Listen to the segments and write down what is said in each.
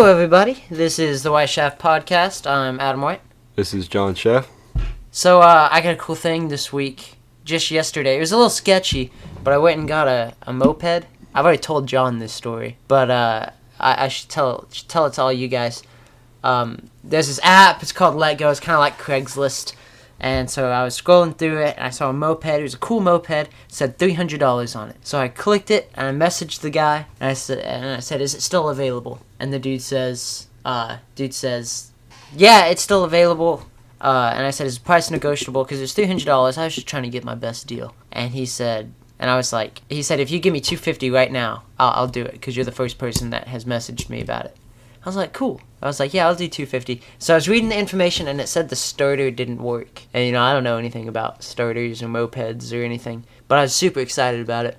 Hello, everybody. This is the WhiteSchaffPodcast. I'm Adam White. This is John Schaff. So, I got a cool thing this week. Just yesterday. It was a little sketchy, but I went and got a moped. I've already told John this story, but I should tell it to all you guys. There's this app. It's called Let Go. It's kind of like Craigslist. And so I was scrolling through it, and I saw a moped. It was a cool moped. It said $300 on it. So I clicked it, and I messaged the guy, and I said, "Is it still available?" And the dude says, "Yeah, it's still available." And I said, "Is the price negotiable?" Because it was $300. I was just trying to get my best deal. And he said, "If you give me $250 right now, I'll do it, because you're the first person that has messaged me about it." I was like, cool. I was like, yeah, I'll do $250. So I was reading the information, and it said the starter didn't work. And, I don't know anything about starters or mopeds or anything, but I was super excited about it.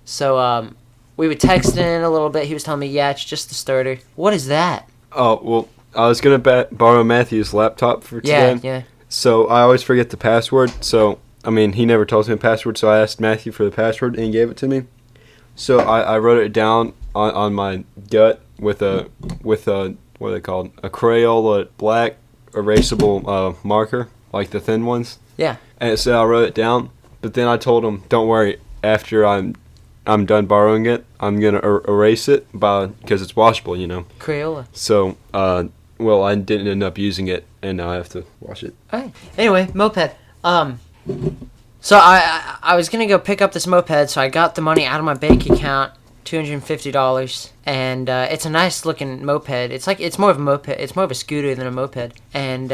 So we were texting a little bit. He was telling me, yeah, it's just the starter. What is that? Oh, well, I was going to borrow Matthew's laptop for today. Yeah. So I always forget the password. So, he never tells me the password, so I asked Matthew for the password, and he gave it to me. So I wrote it down on my gut with a what are they called? A Crayola black erasable marker, like the thin ones. Yeah. And so I wrote it down, but then I told him, "Don't worry. After I'm done borrowing it, I'm gonna erase it because it's washable, Crayola. So I didn't end up using it, and now I have to wash it. All right. Anyway, moped. So I was gonna go pick up this moped, so I got the money out of my bank account, $250, and it's a nice looking moped. It's more of a moped. It's more of a scooter than a moped. And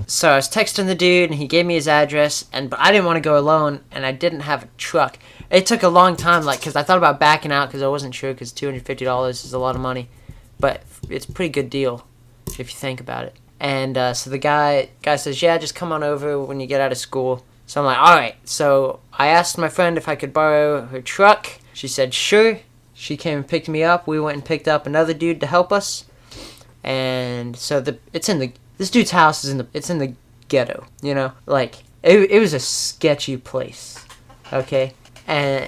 so I was texting the dude, and he gave me his address, but I didn't want to go alone, and I didn't have a truck. It took a long time, because I thought about backing out because I wasn't sure, because $250 is a lot of money, but it's a pretty good deal if you think about it. And so the guy says, yeah, just come on over when you get out of school. So I'm like, all right. So I asked my friend if I could borrow her truck. She said, sure. She came and picked me up. We went and picked up another dude to help us. And so this dude's house is in the ghetto, it was a sketchy place. Okay? And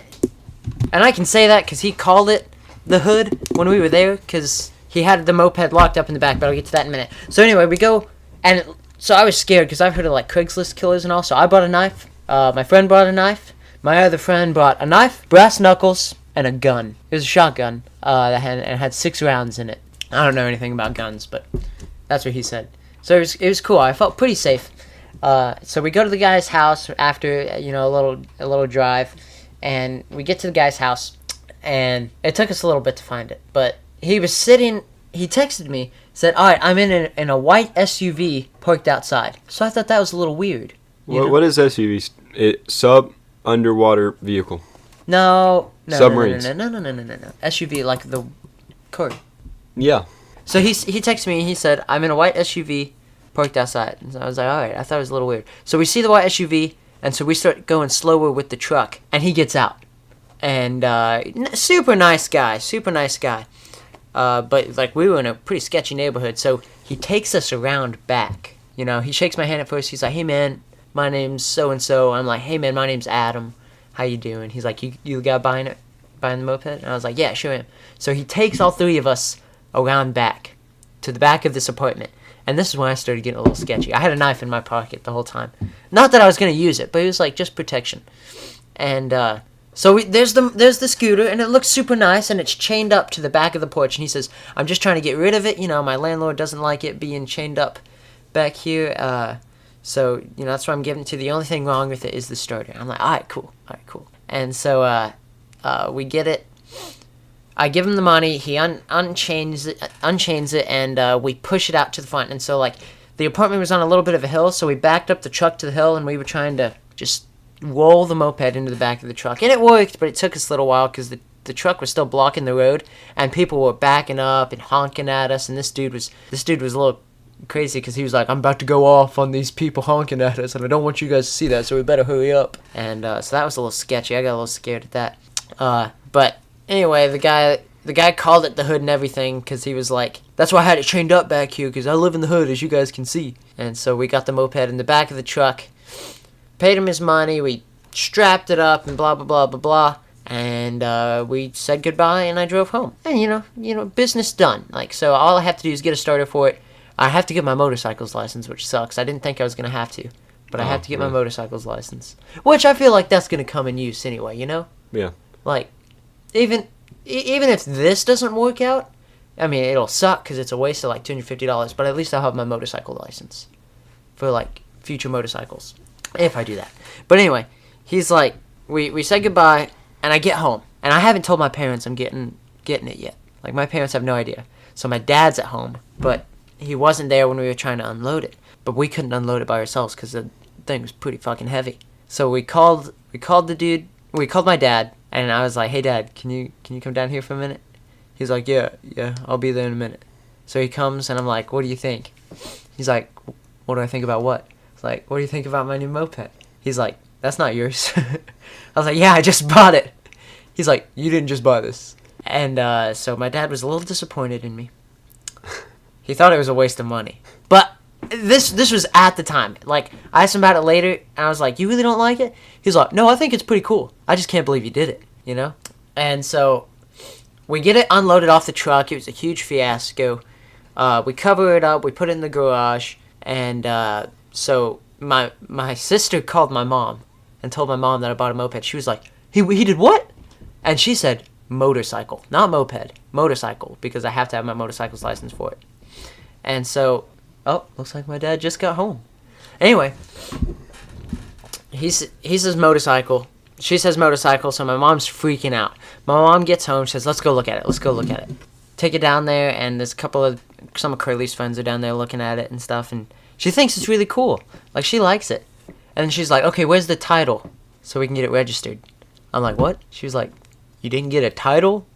I can say that because he called it the hood when we were there, because he had the moped locked up in the back, but I'll get to that in a minute. So anyway, we go, and so I was scared because I've heard of Craigslist killers and all. So I bought a knife. My friend brought a knife. My other friend brought a knife, brass knuckles, and a gun. It was a shotgun that had 6 rounds in it. I don't know anything about guns, but that's what he said. So it was cool. I felt pretty safe. So we go to the guy's house after a little drive, and we get to the guy's house, and it took us a little bit to find it, but he was sitting. He texted me, said, all right, I'm in a white SUV parked outside. So I thought that was a little weird. What is SUV? Underwater vehicle. No. Submarines. No. SUV, like the car. Yeah. So he texted me, and he said, I'm in a white SUV parked outside. And so I was like, all right, I thought it was a little weird. So we see the white SUV, and so we start going slower with the truck, and he gets out. And super nice guy. But we were in a pretty sketchy neighborhood, so he takes us around back. He shakes my hand at first. He's like, hey man, my name's so and so. I'm like, hey man, my name's Adam. How you doing? He's like, you the guy buying the moped? And I was like, yeah, sure am. So he takes all 3 of us around back to the back of this apartment, and this is when I started getting a little sketchy. I had a knife in my pocket the whole time. Not that I was gonna use it, but it was just protection. And so there's the scooter, and it looks super nice, and it's chained up to the back of the porch. And he says, I'm just trying to get rid of it. My landlord doesn't like it being chained up back here. So that's why I'm giving it to you. The only thing wrong with it is the starter. I'm like, all right, cool. And so we get it. I give him the money. He unchains it, and we push it out to the front. And so the apartment was on a little bit of a hill, so we backed up the truck to the hill, and we were trying to just roll the moped into the back of the truck. And it worked, but it took us a little while because the truck was still blocking the road, and people were backing up and honking at us. And this dude was a little crazy because he was like, I'm about to go off on these people honking at us, and I don't want you guys to see that, so we better hurry up. And so that was a little sketchy. I got a little scared at that. But anyway, the guy called it the hood and everything because he was like, that's why I had it chained up back here, because I live in the hood, as you guys can see. And so we got the moped in the back of the truck, paid him his money, we strapped it up, and blah, blah, blah, blah, blah. And we said goodbye, and I drove home. And business done. Like, so all I have to do is get a starter for it. I have to get my motorcycle's license, which sucks. I didn't think I was gonna have to, but I have to get my motorcycle's license, which I feel like that's gonna come in use anyway. Yeah. Like, even if this doesn't work out, I mean, it'll suck because it's a waste of like $250. But at least I'll have my motorcycle license for like future motorcycles if I do that. But anyway, he's like, we said goodbye, and I get home, and I haven't told my parents I'm getting it yet. Like, my parents have no idea. So my dad's at home, but he wasn't there when we were trying to unload it. But we couldn't unload it by ourselves because the thing was pretty fucking heavy. So we called the dude. We called my dad, and I was like, "Hey, Dad, can you come down here for a minute?" He's like, yeah, I'll be there in a minute. So he comes, and I'm like, "What do you think?" He's like, "What do I think about what?" I was like, "What do you think about my new moped?" He's like, "That's not yours." I was like, "Yeah, I just bought it." He's like, "You didn't just buy this." And so my dad was a little disappointed in me. He thought it was a waste of money. But this was at the time. Like, I asked him about it later, and I was like, "You really don't like it?" He's like, "No, I think it's pretty cool. I just can't believe you did it, And so we get it unloaded off the truck. It was a huge fiasco. We cover it up. We put it in the garage. And so my sister called my mom and told my mom that I bought a moped. She was like, he did what? And she said motorcycle, not moped, motorcycle, because I have to have my motorcycle's license for it. And so, looks like my dad just got home. Anyway, he says motorcycle. She says motorcycle, so my mom's freaking out. My mom gets home, she says, let's go look at it. Take it down there, and there's some of Curly's friends are down there looking at it and stuff, and she thinks it's really cool. Like, she likes it. And then she's like, "Okay, where's the title so we can get it registered?" I'm like, "What?" She was like, "You didn't get a title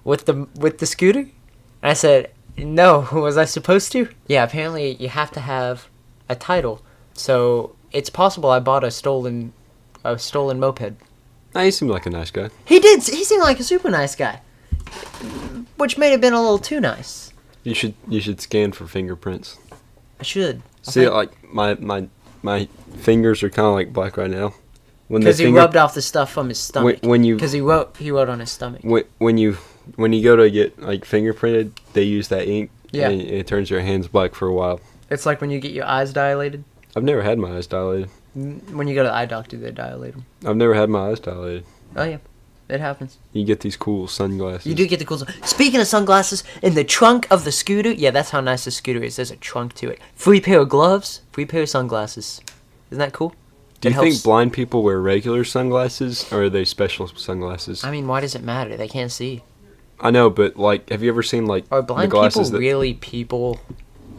with the scooter?" And I said, "No, was I supposed to?" Yeah, apparently you have to have a title. So it's possible I bought a stolen moped. He seemed like a nice guy. He did. He seemed like a super nice guy, which may have been a little too nice. You should scan for fingerprints. I should. See, like my fingers are kind of like black right now. Because he rubbed off the stuff from his stomach. Because he wrote on his stomach. When you go to get like fingerprinted, they use that ink. Yeah. And it turns your hands black for a while. It's like when you get your eyes dilated. I've never had my eyes dilated. When you go to the eye doctor, they dilate them. I've never had my eyes dilated. Oh yeah, it happens. You get these cool sunglasses. You do get the cool. Speaking of sunglasses, in the trunk of the scooter, yeah, that's how nice the scooter is. There's a trunk to it. Free pair of gloves, free pair of sunglasses. Isn't that cool? Do you think blind people wear regular sunglasses, or are they special sunglasses? I mean, why does it matter? They can't see. I know, but like, have you ever seen like are blind the glasses people really people?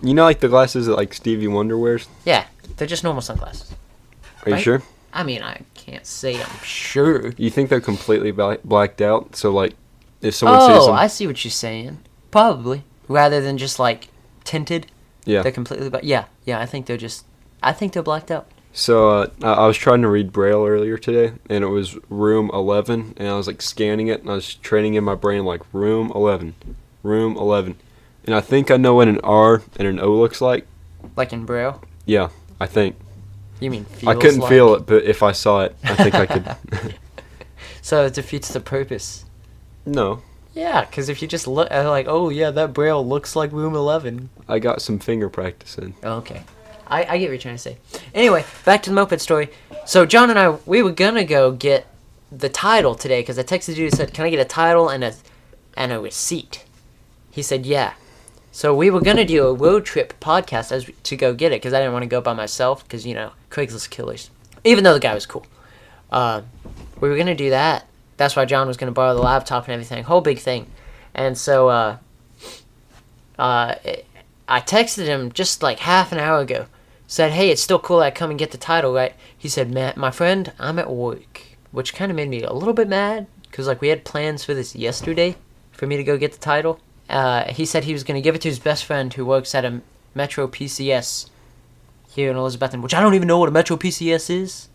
You know, like the glasses that like Stevie Wonder wears? Yeah, they're just normal sunglasses. Are you sure? I mean, I can't say I'm sure. You think they're completely blacked out? So like, if someone sees them... I see what you're saying. Probably, rather than just like tinted. Yeah, they're completely yeah. I think they're blacked out. So I was trying to read Braille earlier today, and it was room 11, and I was like scanning it, and I was training in my brain like room 11, and I think I know what an R and an O looks like. Like in Braille? Yeah, I think. You mean feels I couldn't feel it, but if I saw it, I think I could. So it defeats the purpose. No. Yeah, because if you just look like, oh yeah, that Braille looks like room 11. I got some finger practice in. Okay. I get what you're trying to say. Anyway, back to the moped story. So John and I, we were gonna go get the title today because I texted you and said, "Can I get a title and a receipt?" He said, "Yeah." So we were gonna do a road trip podcast to go get it because I didn't want to go by myself because Craigslist killers. Even though the guy was cool, we were gonna do that. That's why John was gonna borrow the laptop and everything, whole big thing. And so I texted him just like half an hour ago. Said, "Hey, it's still cool I come and get the title, right?" He said, "Matt, my friend, I'm at work," which kind of made me a little bit mad because like we had plans for this yesterday for me to go get the title. He said he was going to give it to his best friend who works at a Metro PCS here in Elizabethton, which I don't even know what a Metro PCS is.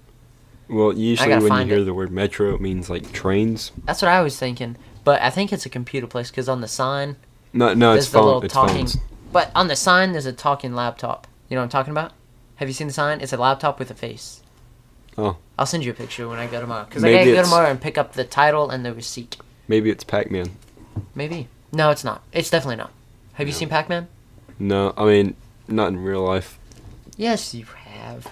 Well, usually when you hear the word metro, it means like trains. That's what I was thinking, but I think it's a computer place because on the sign, no, it's phone. It's phones. But on the sign, there's a talking laptop. You know what I'm talking about? Have you seen the sign? It's a laptop with a face. Oh. I'll send you a picture when I go tomorrow. Because I gotta go tomorrow and pick up the title and the receipt. Maybe it's Pac-Man. Maybe. No, it's not. It's definitely not. Have you seen Pac-Man? No, I mean, not in real life. Yes, you have.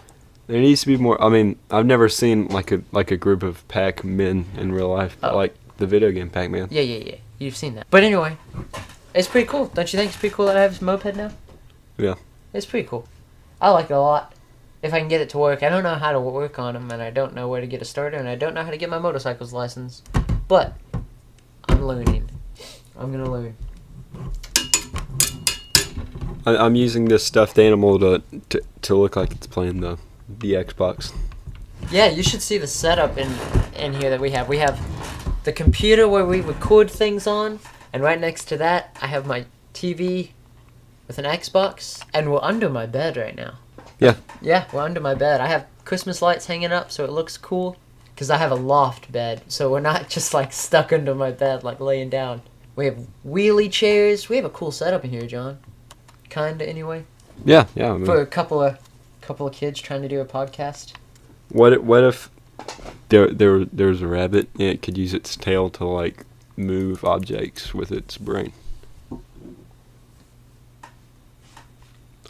There needs to be more. I mean, I've never seen like a group of Pac-Men in real life, but like the video game Pac-Man. Yeah. You've seen that. But anyway, it's pretty cool. Don't you think it's pretty cool that I have this moped now? Yeah. It's pretty cool. I like it a lot. If I can get it to work. I don't know how to work on them, and I don't know where to get a starter, and I don't know how to get my motorcycle's license. But I'm learning. I'm gonna learn. I'm using this stuffed animal to look like it's playing the Xbox. Yeah, you should see the setup in here that we have. We have the computer where we record things on, and right next to that, I have my TV with an Xbox, and we're under my bed right now. Yeah. Yeah, we're under my bed. I have Christmas lights hanging up, so it looks cool, because I have a loft bed, so we're not just, like, stuck under my bed, like, laying down. We have wheelie chairs. We have a cool setup in here, John. Kinda, anyway. Yeah. I mean, For a couple of kids trying to do a podcast. What if there's a rabbit and it could use its tail to like move objects with its brain?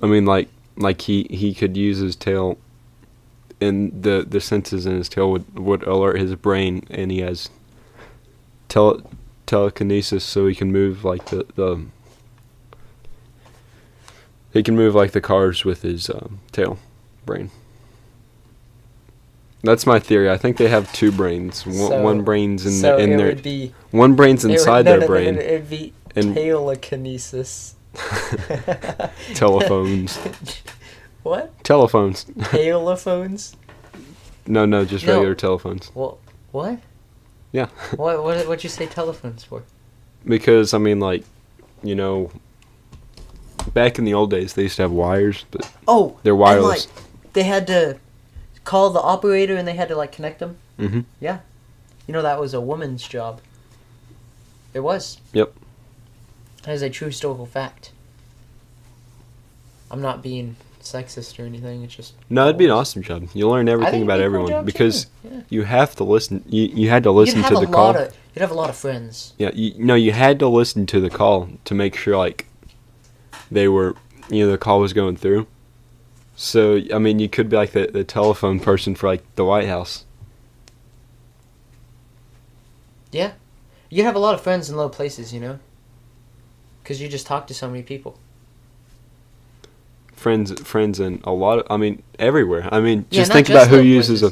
I mean, like he could use his tail, and the senses in his tail would alert his brain, and he has telekinesis, so he can move like the he can move like the cars with his tail brain. That's my theory. I think they have two brains. One brain's in their one brain's inside their brain. No, it'd be telekinesis. Telephones. What? Telephones. Telephones? No, just regular telephones. Well, what? Yeah. What'd you say telephones for? Because I mean, like, you know, back in the old days, they used to have wires, but they're wireless. And, like, they had to call the operator, and they had to like connect them. Mm-hmm. Yeah. You know, that was a woman's job. It was. Yep. That is a true historical fact. I'm not being sexist or anything. It's just... No, it'd be an awesome job. You learn everything about everyone because you have to listen. You had to listen to the call. You'd have a lot of friends. Yeah, you had to listen to the call to make sure like they were, the call was going through. So I mean, you could be like the telephone person for like the White House. Yeah, you'd have a lot of friends in low places, because you just talk to so many people. Friends and a lot of, I mean, everywhere. I mean, just think about who uses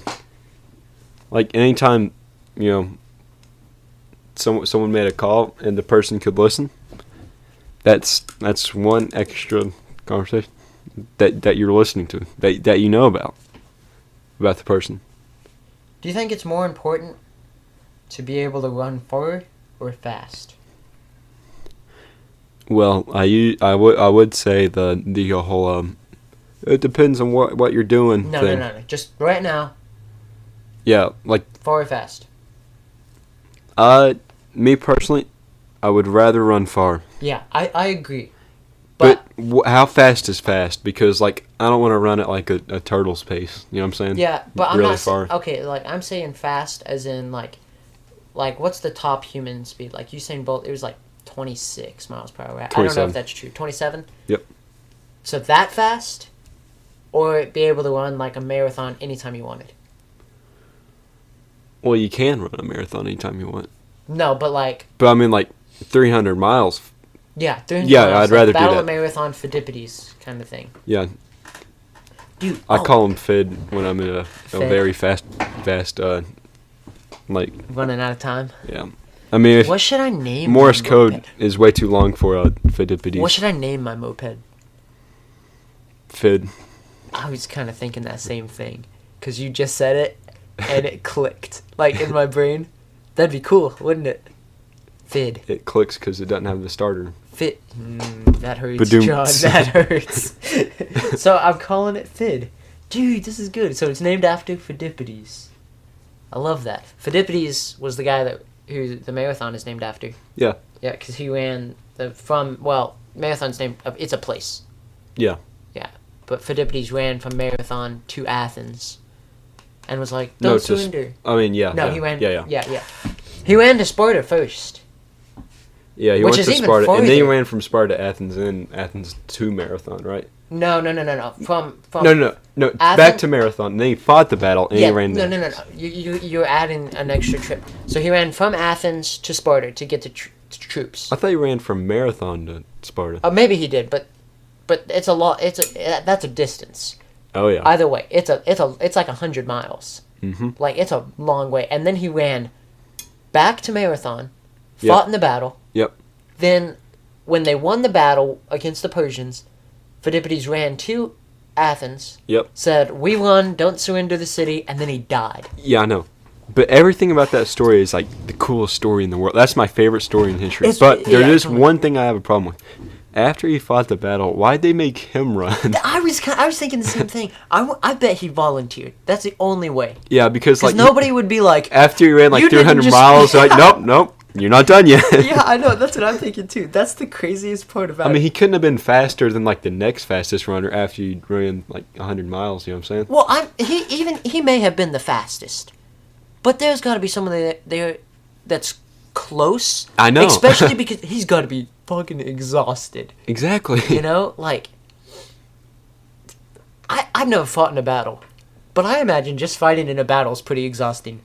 like anytime, someone made a call and the person could listen. That's one extra conversation that you're listening to, that you know about the person. Do you think it's more important to be able to run forward or fast? Well, I would say the whole it depends on what you're doing. No. Just right now. Yeah, like forward or fast. Me personally, I would rather run far. Yeah, I agree. But how fast is fast? Because like I don't want to run at like a turtle's pace. You know what I'm saying? Yeah, but really I'm not far. Okay, like I'm saying fast as in like what's the top human speed? Like Usain Bolt, it was like 26 miles per hour. I don't know if that's true. 27? Yep. So that fast? Or be able to run like a marathon anytime you wanted? Well, you can run a marathon anytime you want. No, but like... But I mean like 300 miles. Yeah, 300 yeah, miles. I'd rather do that. Battle of Marathon Phidippides kind of thing. Yeah. Dude, I call him Phid when I'm in a very fast, like... Running out of time? Yeah. I mean, what should I name Morse code is way too long for Phidippides. What should I name my moped? Phid. I was kind of thinking that same thing. Because you just said it, and it clicked. Like, in my brain. That'd be cool, wouldn't it? Phid. It clicks because it doesn't have the starter. Phid. That hurts, Ba-doom. John. That hurts. So I'm calling it Phid. Dude, this is good. So it's named after Phidippides. I love that. Phidippides was the guy who the marathon is named after. Yeah. Yeah, because he ran marathon's named, it's a place. Yeah. Yeah, but Phidippides ran from Marathon to Athens. and was like, No, "Don't just- surrender." I mean, yeah. No, yeah, he ran. Yeah. He ran to Sparta first. Yeah, he Which went is to even Sparta, and then he farther. ran from Sparta to Athens, and Athens to Marathon, right? No. From No. Back to Marathon, and then he fought the battle, and he ran. No. You're adding an extra trip. So he ran from Athens to Sparta to get to troops. I thought he ran from Marathon to Sparta. Maybe he did, but it's a lot. That's a distance. Oh yeah. Either way, it's like 100 miles. Mm-hmm. Like it's a long way. And then he ran back to Marathon, Yep. fought in the battle. Yep. Then, when they won the battle against the Persians, Phidippides ran to Athens. Yep. Said, "We won. Don't surrender the city," and then he died. Yeah, I know. But everything about that story is like the coolest story in the world. That's my favorite story in history. But there is one thing I have a problem with. After he fought the battle, why'd they make him run? I was thinking the same thing. I bet he volunteered. That's the only way. Yeah, because like nobody would be like, after he ran like "You didn't 300 just-" miles, they're like, nope, you're not done yet. Yeah, I know. That's what I'm thinking too. That's the craziest part about I mean, it. he couldn't have been faster than like the next fastest runner after he ran like 100 miles. You know what I'm saying? Well, he may have been the fastest, but there's got to be someone there that's close. I know. Especially because he's got to be fucking exhausted. Exactly. You know, like I've never fought in a battle, but I imagine just fighting in a battle is pretty exhausting.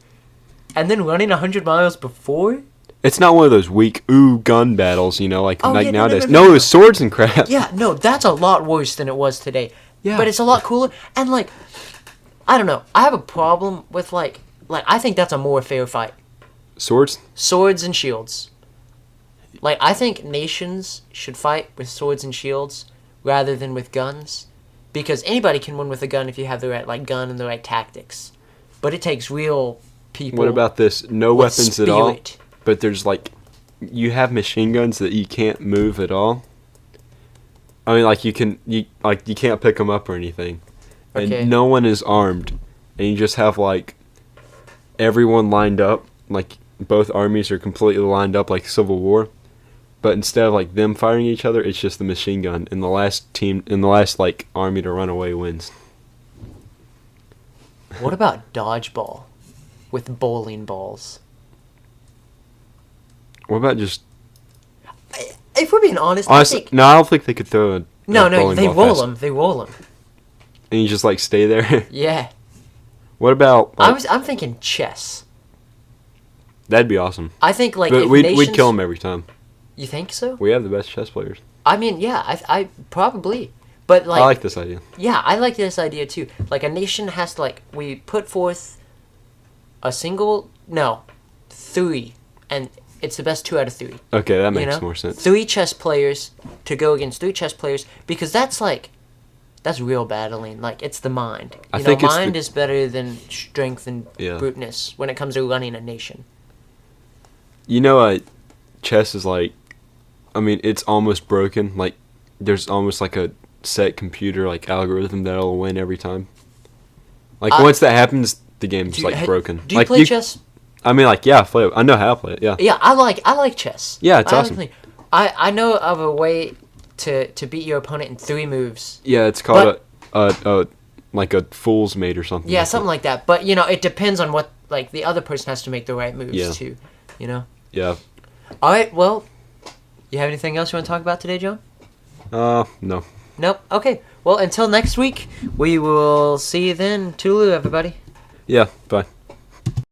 And then running 100 miles before? It's not one of those weak gun battles, you know, like Oh, yeah, no, nowadays. no. No, it was swords and crap. Yeah, no, that's a lot worse than it was today. Yeah. But it's a lot cooler. And, like, I don't know. I have a problem with, like I think that's a more fair fight. Swords? Swords and shields. Like, I think nations should fight with swords and shields rather than with guns. Because anybody can win with a gun if you have the right, like, gun and the right tactics. But it takes real people. What about this? No with weapons at all. spirit. But there's like, you have machine guns that you can't move at all. I mean, like you can't pick them up or anything, and Okay. no one is armed, and you just have like everyone lined up, like both armies are completely lined up like Civil War, but instead of like them fighting each other, it's just the machine gun, and the last like army to run away wins. What about dodgeball with bowling balls? What about just If we're being honest, honestly? I think... No, I don't think they could throw a No, bowling they ball roll fast. them. They roll them. And you just like stay there. Yeah. What about? Like, I'm thinking chess. that'd be awesome. I think, like, But if we'd nations... kill them every time. You think so? We have the best chess players. I mean, yeah, I probably. But, I like this idea. Yeah, I like this idea, too. Like, a nation has to, like... We put forth a single... No. 3. And it's the best 2 out of 3. Okay, that makes You know? more sense. 3 chess players to go against 3 chess players, because that's like, that's real battling. Like, it's the mind. I You know, think it's mind the- is better than strength and Yeah. bruteness when it comes to running a nation. You know, chess is like, I mean, it's almost broken. Like, there's almost like a set computer like algorithm that'll win every time. Like once that happens, the game's like broken. Do you like, play chess? I mean, like I play it. I know how to play it. Yeah. Yeah, I like chess. Yeah, it's I like awesome. playing- I know of a way to beat your opponent in 3 moves. Yeah, it's called a like a fool's mate or something. Yeah, something like that. But, you know, it depends on what, like, the other person has to make the right moves, Yeah. too. You know? Yeah. All right, well, you have anything else you want to talk about today, John? No. Nope. Okay. Well, until next week, we will see you then. Toodaloo, everybody. Yeah. Bye.